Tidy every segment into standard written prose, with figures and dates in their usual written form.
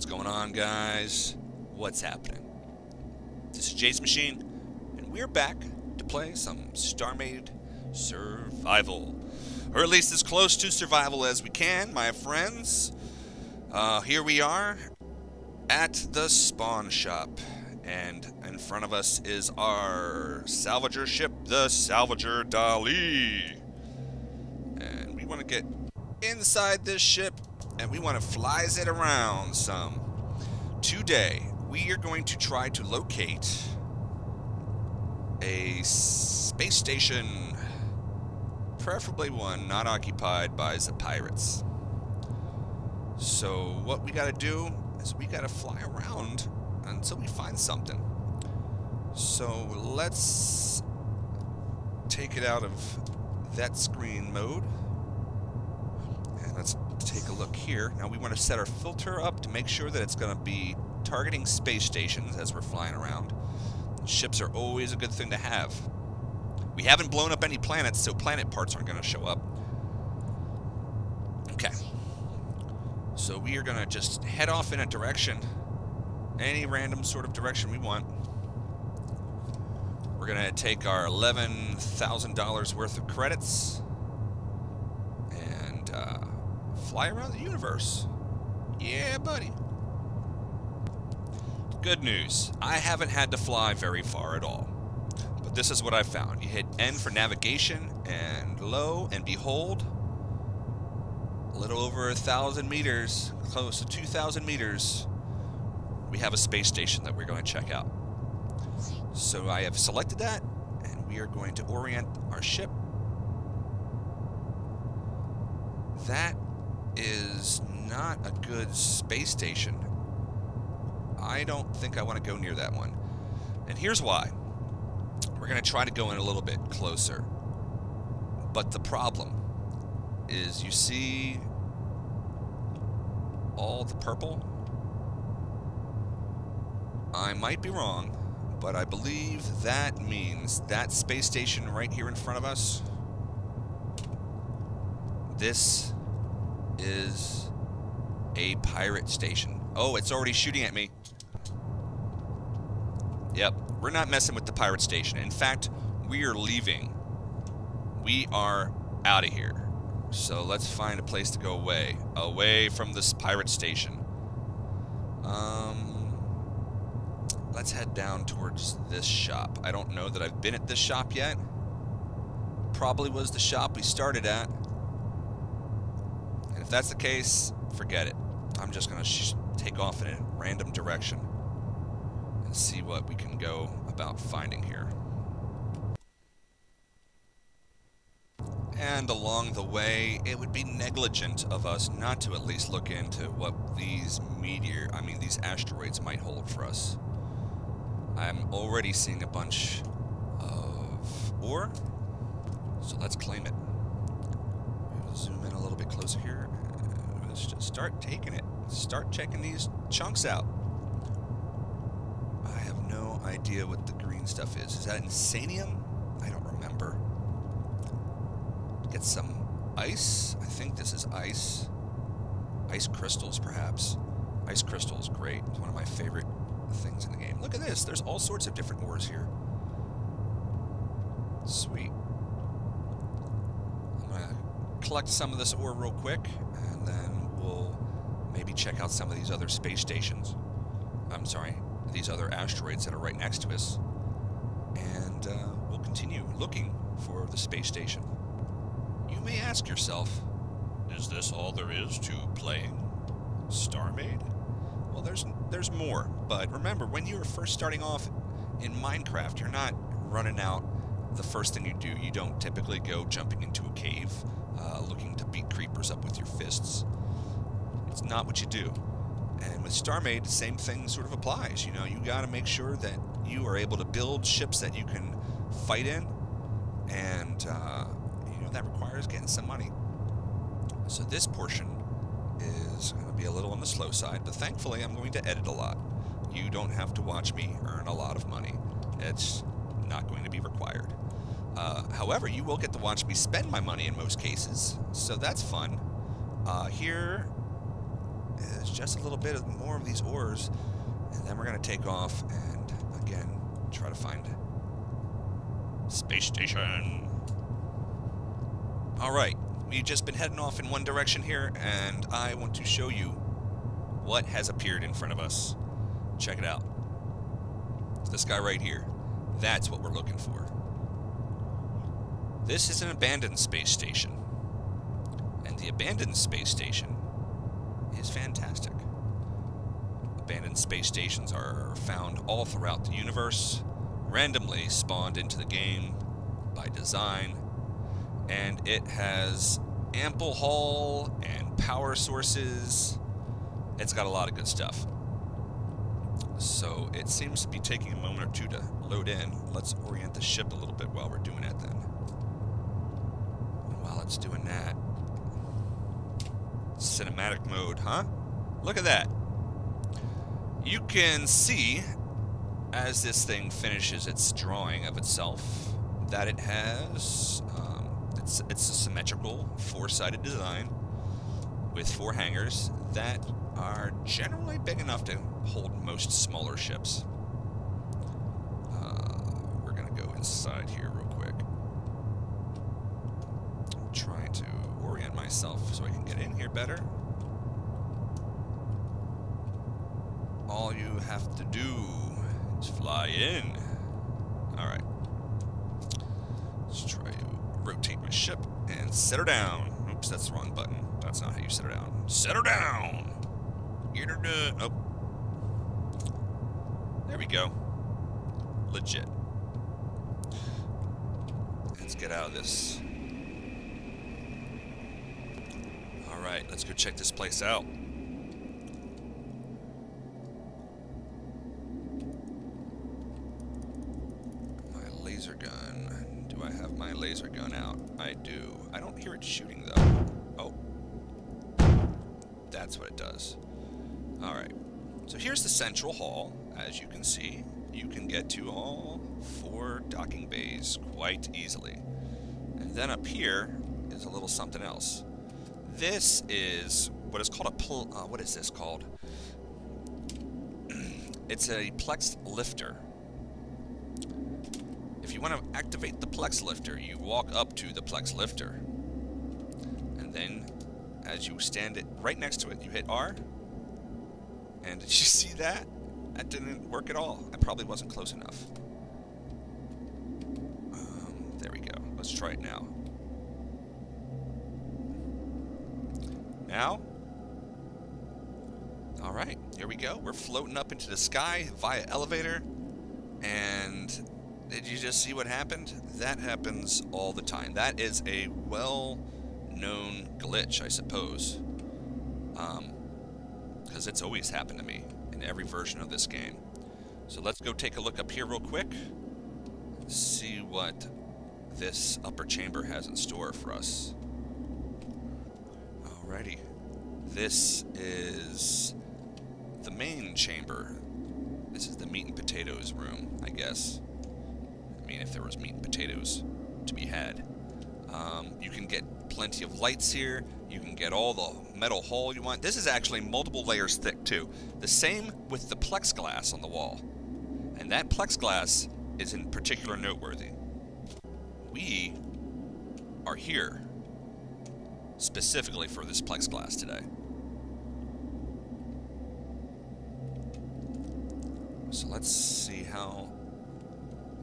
What's going on, guys? What's happening? This is Jacemachine, and we're back to play some StarMade survival. Or at least as close to survival as we can, my friends. Here we are at the spawn shop. And in front of us is our salvager ship, the Salvager Dali. And we want to get inside this ship, and we want to flies it around some. Today, we are going to try to locate a space station, preferably one not occupied by the pirates. So what we got to do is we got to fly around until we find something. So let's take it out of that screen mode. And let's take a look here. Now we want to set our filter up to make sure that it's going to be targeting space stations as we're flying around. Ships are always a good thing to have. We haven't blown up any planets, so planet parts aren't going to show up. Okay. So we are going to just head off in a direction. Any random sort of direction we want. We're going to take our $11,000 worth of credits and fly around the universe. Yeah, buddy. Good news. I haven't had to fly very far at all. But this is what I found. You hit N for navigation, and lo and behold, a little over 1,000 meters, close to 2,000 meters, we have a space station that we're going to check out. So I have selected that, and we are going to orient our ship. That is not a good space station. I don't think I want to go near that one. And here's why. We're going to try to go in a little bit closer. But the problem is, you see all the purple? I might be wrong, but I believe that means that space station right here in front of us, this is a pirate station. Oh, it's already shooting at me. Yep, we're not messing with the pirate station. In fact, we are leaving. We are out of here. So let's find a place to go away from this pirate station. Let's head down towards this shop. I don't know that I've been at this shop yet. Probably was the shop we started at. And if that's the case, forget it. I'm just going to take off in a random direction and see what we can go about finding here. And along the way, it would be negligent of us not to at least look into what these these asteroids might hold for us. I'm already seeing a bunch of ore, so let's claim it. We'll zoom in a little bit closer here. Let's just start taking it. Start checking these chunks out. I have no idea what the green stuff is. Is that insanium? I don't remember. Get some ice. I think this is ice. Ice crystals, perhaps. Ice crystals, great. It's one of my favorite things in the game. Look at this. There's all sorts of different ores here. Sweet. I'm going to collect some of this ore real quick, and then we'll maybe check out some of these other space stations. I'm sorry, these other asteroids that are right next to us. And we'll continue looking for the space station. You may ask yourself, is this all there is to playing StarMade? Well, there's more. But remember, when you're first starting off in Minecraft, you're not running out. The first thing you do, you don't typically go jumping into a cave looking to beat creepers up with your fists. It's not what you do. And with StarMade, the same thing sort of applies. You know, you got to make sure that you are able to build ships that you can fight in, and you know, that requires getting some money. So this portion is going to be a little on the slow side, but thankfully I'm going to edit a lot. You don't have to watch me earn a lot of money. It's not going to be required. However, you will get to watch me spend my money in most cases, so that's fun. Here is just a little bit more of these ores, and then we're going to take off and, again, try to find space station. Alright, we've just been heading off in one direction here, and I want to show you what has appeared in front of us. Check it out. This guy right here. That's what we're looking for. This is an abandoned space station. And the abandoned space station is fantastic. Abandoned space stations are found all throughout the universe, randomly spawned into the game by design, and it has ample hull and power sources. It's got a lot of good stuff. So it seems to be taking a moment or two to load in. Let's orient the ship a little bit while we're doing that then. And while it's doing that, cinematic mode, huh? Look at that. You can see, as this thing finishes its drawing of itself, that it has, it's a symmetrical, four-sided design with 4 hangars that are generally big enough to hold most smaller ships. We're going to go inside here real quick. I'm trying to orient myself so I can get in here better. All you have to do is fly in. Alright. Let's try to rotate my ship and set her down. Oops, that's the wrong button. That's not how you set her down. Set her down! Get her done. Oh. There we go. Legit. Let's get out of this. Alright, let's go check this place out. My laser gun. Do I have my laser gun out? I do. I don't hear it shooting though. Oh. That's what it does. Alright. So here's the central hall. As you can see, you can get to all 4 docking bays quite easily. And then up here is a little something else. This is what is called a what is this called? It's a plex lifter. If you want to activate the plex lifter, you walk up to the plex lifter. And then, as you stand it right next to it, you hit R. And did you see that? That didn't work at all. I probably wasn't close enough. There we go. Let's try it now. Now? Alright, here we go. We're floating up into the sky via elevator. And did you just see what happened? That happens all the time. That is a well-known glitch, I suppose. Because it's always happened to me in every version of this game. So let's go take a look up here real quick. See what this upper chamber has in store for us. Alrighty. This is the main chamber. This is the meat and potatoes room, I guess. I mean, if there was meat and potatoes to be had. You can get plenty of lights here. You can get all the metal hull you want. This is actually multiple layers thick, too. The same with the plexglass on the wall. And that plexglass is in particular noteworthy. We are here specifically for this plexglass today. So let's see how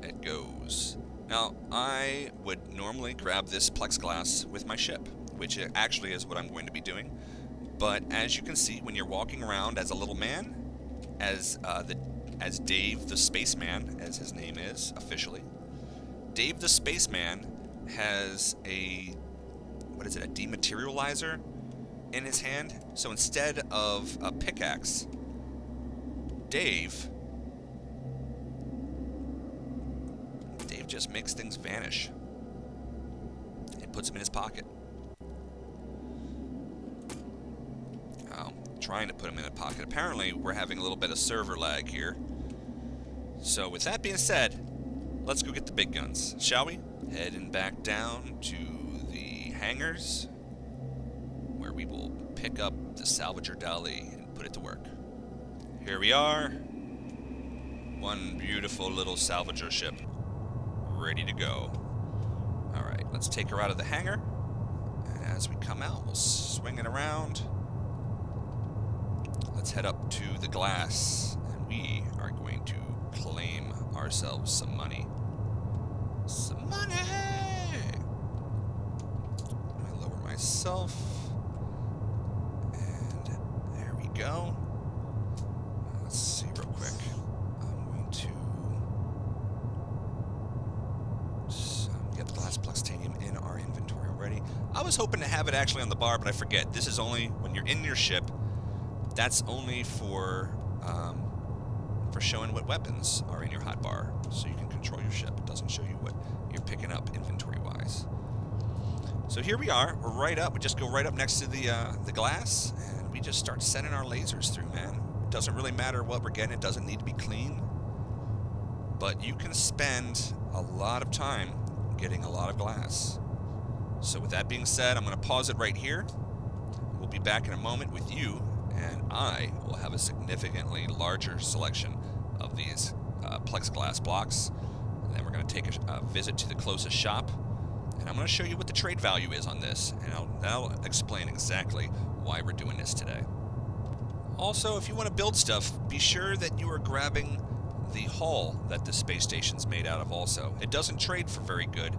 it goes. Now, I would normally grab this plexglass with my ship, which actually is what I'm going to be doing. But as you can see, when you're walking around as a little man, as Dave the Spaceman, as his name is officially, Dave the Spaceman has a, what is it, a dematerializer in his hand. So instead of a pickaxe, Dave just makes things vanish and puts them in his pocket. Trying to put them in a pocket. Apparently, we're having a little bit of server lag here. So with that being said, let's go get the big guns, shall we? Heading back down to the hangars, where we will pick up the Salvager Dali and put it to work. Here we are. One beautiful little salvager ship. Ready to go. Alright, let's take her out of the hangar. And as we come out, we'll swing it around. Let's head up to the glass. And we are going to claim ourselves some money. Some money! I'm going to lower myself. And there we go. Let's see real quick. I'm going to get the glass plextanium in our inventory already. I was hoping to have it actually on the bar, but I forget. This is only when you're in your ship. That's only for showing what weapons are in your hotbar, so you can control your ship. It doesn't show you what you're picking up inventory-wise. So here we are. We're right up. We just go right up next to the glass, and we just start sending our lasers through, man. It doesn't really matter what we're getting. It doesn't need to be clean. But you can spend a lot of time getting a lot of glass. So with that being said, I'm going to pause it right here. We'll be back in a moment with you, and I will have a significantly larger selection of these plexglass blocks. And then we're going to take a visit to the closest shop, and I'm going to show you what the trade value is on this, and I'll explain exactly why we're doing this today. Also, if you want to build stuff, be sure that you are grabbing the hull that the space station's made out of also. It doesn't trade for very good,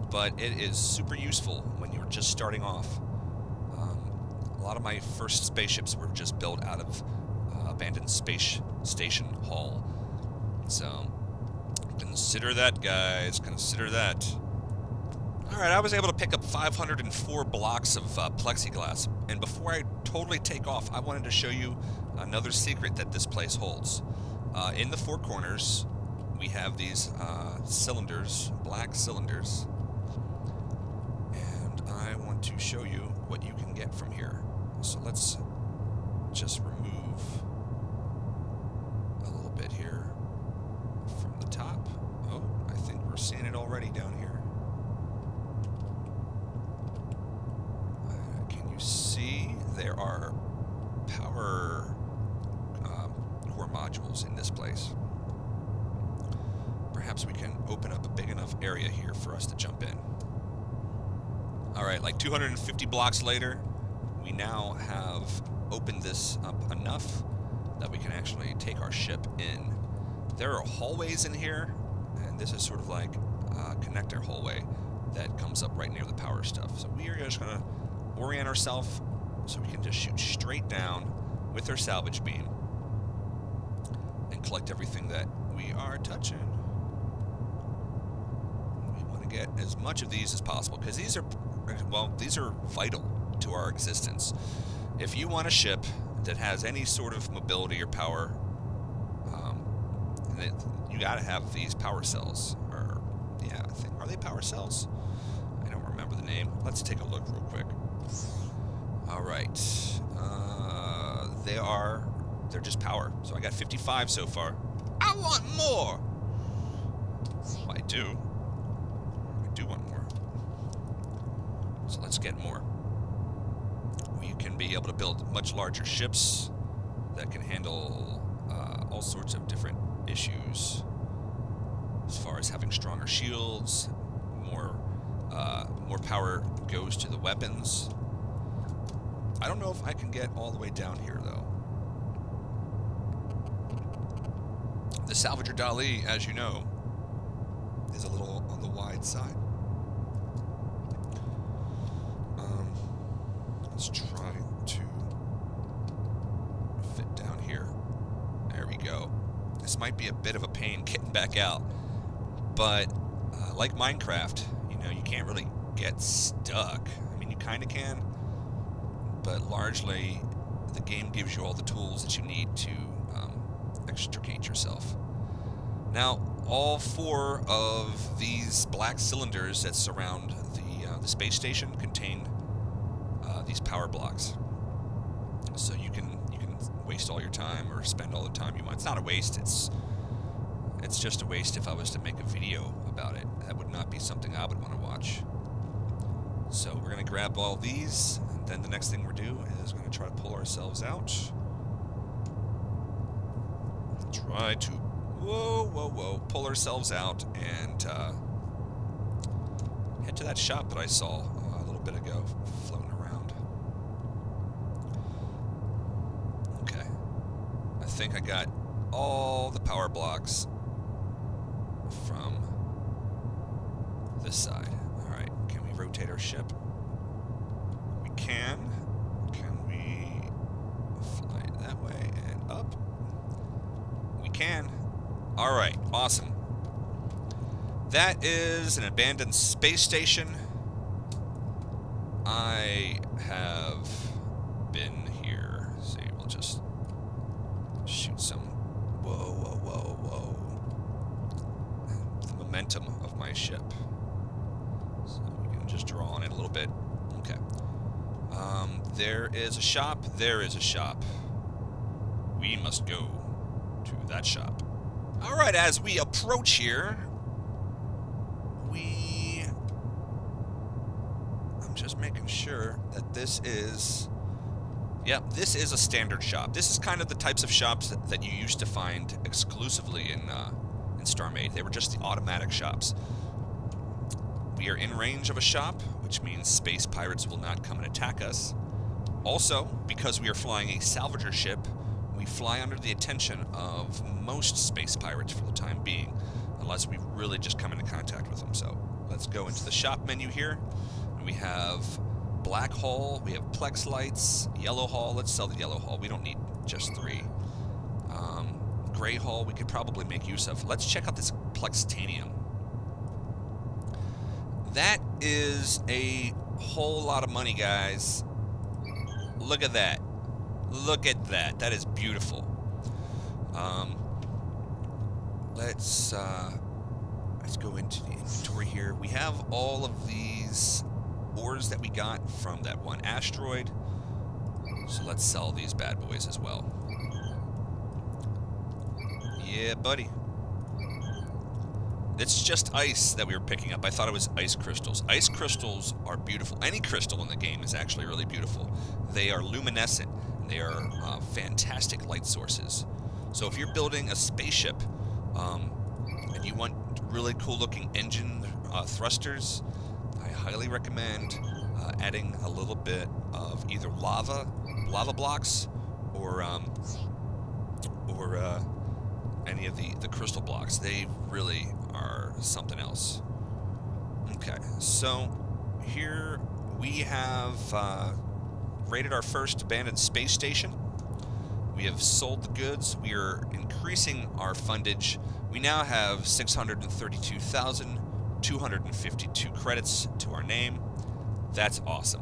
but it is super useful when you're just starting off. A lot of my first spaceships were just built out of abandoned space station hull. So, consider that, guys. Consider that. Alright, I was able to pick up 504 blocks of plexiglass. And before I totally take off, I wanted to show you another secret that this place holds. In the four corners, we have these cylinders, black cylinders. And I want to show you what you can get from here. So let's just remove a little bit here from the top. Oh, I think we're seeing it already down here. Can you see? There are power core modules in this place. Perhaps we can open up a big enough area here for us to jump in. Alright, like 250 blocks later, we now have opened this up enough that we can actually take our ship in. There are hallways in here, and this is sort of like a connector hallway that comes up right near the power stuff. So we are just going to orient ourselves so we can just shoot straight down with our salvage beam and collect everything that we are touching. We want to get as much of these as possible, because these are, well, these are vital to our existence. If you want a ship that has any sort of mobility or power, you gotta have these power cells. Or, yeah, I think, are they power cells? I don't remember the name. Let's take a look real quick. Alright. They're just power. So I got 55 so far. I want more! Well, I do want more. So let's get more. We can be able to build much larger ships that can handle all sorts of different issues, as far as having stronger shields, more power goes to the weapons. I don't know if I can get all the way down here, though. The Salvager Dali, as you know, is a little on the wide side. Let's try to fit down here. There we go. This might be a bit of a pain getting back out, but like Minecraft, you know, you can't really get stuck. I mean, you kind of can, but largely the game gives you all the tools that you need to extricate yourself. Now, all four of these black cylinders that surround the space station contain these power blocks, so you can waste all your time or spend all the time you want. It's not a waste. It's just a waste if I was to make a video about it. That would not be something I would want to watch. So we're gonna grab all these, and then the next thing we're doing is going to try to pull ourselves out. Try to, pull ourselves out and head to that shop that I saw a little bit ago, floating around. Okay. I think I got all the power blocks from this side. Alright, can we rotate our ship? We can. Can we fly it that way and up? We can. Alright, awesome. That is an abandoned space station. I have been here. See, we'll just shoot some. Whoa. The momentum of my ship. So we can just draw on it a little bit. Okay. There is a shop. There is a shop. We must go to that shop. Alright, as we approach here, I'm just making sure that this is... Yep, this is a standard shop. This is kind of the types of shops that you used to find exclusively in StarMade. They were just the automatic shops. We are in range of a shop, which means space pirates will not come and attack us. Also, because we are flying a salvager ship, we fly under the attention of most space pirates for the time being, unless we really just come into contact with them. So let's go into the shop menu here. And we have black hull, we have plex lights, yellow hull. Let's sell the yellow hull. We don't need just 3. Gray hull we could probably make use of. Let's check out this plextanium. That is a whole lot of money, guys. Look at that. Look at that. That is beautiful. Let's go into the inventory here. We have all of these ores that we got from that one asteroid. So let's sell these bad boys as well. Yeah, buddy. It's just ice that we were picking up. I thought it was ice crystals. Ice crystals are beautiful. Any crystal in the game is actually really beautiful. They are luminescent. They are fantastic light sources. So if you're building a spaceship and you want really cool looking engine thrusters, I highly recommend adding a little bit of either lava blocks or any of the crystal blocks. They really are something else. Okay, so here we have raided our first abandoned space station. We have sold the goods. We are increasing our fundage. We now have 632,252 credits to our name. That's awesome.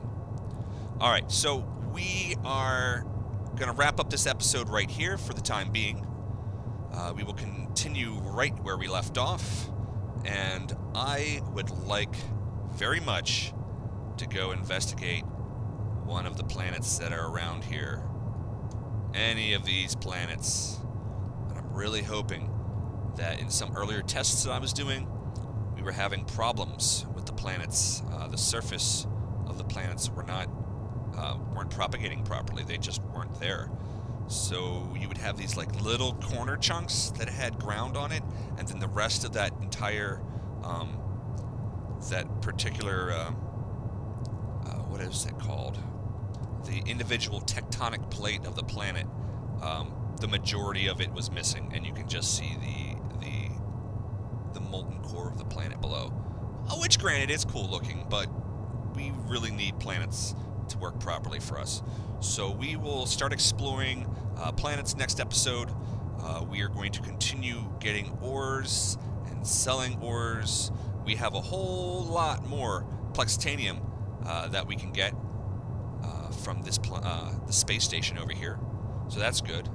All right, so we are going to wrap up this episode right here for the time being. We will continue right where we left off, and I would like very much to go investigate one of the planets that are around here. Any of these planets. And I'm really hoping that in some earlier tests that I was doing, we were having problems with the planets. The surface of the planets weren't propagating properly. They just weren't there. So you would have these like little corner chunks that had ground on it, and then the rest of that entire, that particular, what is it called? The individual tectonic plate of the planet, the majority of it was missing, and you can just see the molten core of the planet below. Which, granted, is cool looking, but we really need planets to work properly for us. So we will start exploring planets next episode. We are going to continue getting ores and selling ores. We have a whole lot more plextanium that we can get from this the space station over here. So that's good.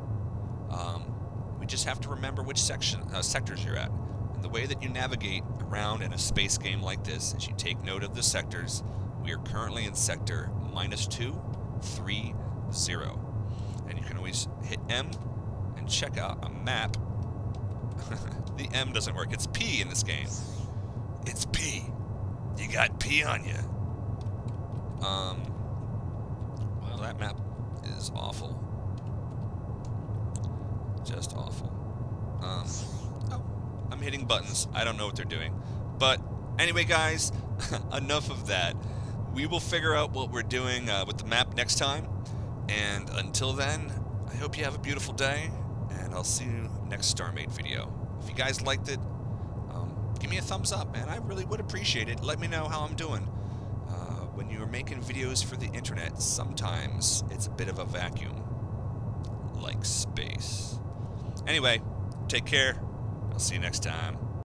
We just have to remember which sectors you're at. And the way that you navigate around in a space game like this is you take note of the sectors. We are currently in sector -230. And you can always hit M and check out a map. The M doesn't work. It's P in this game. It's P. You got P on you. that map is awful. Just awful. Oh, I'm hitting buttons. I don't know what they're doing. But anyway, guys, enough of that. We will figure out what we're doing with the map next time. And until then, I hope you have a beautiful day, and I'll see you next StarMade video. If you guys liked it, give me a thumbs up, man. I really would appreciate it. Let me know how I'm doing. When you're making videos for the internet, sometimes it's a bit of a vacuum, like space. Anyway, take care. I'll see you next time.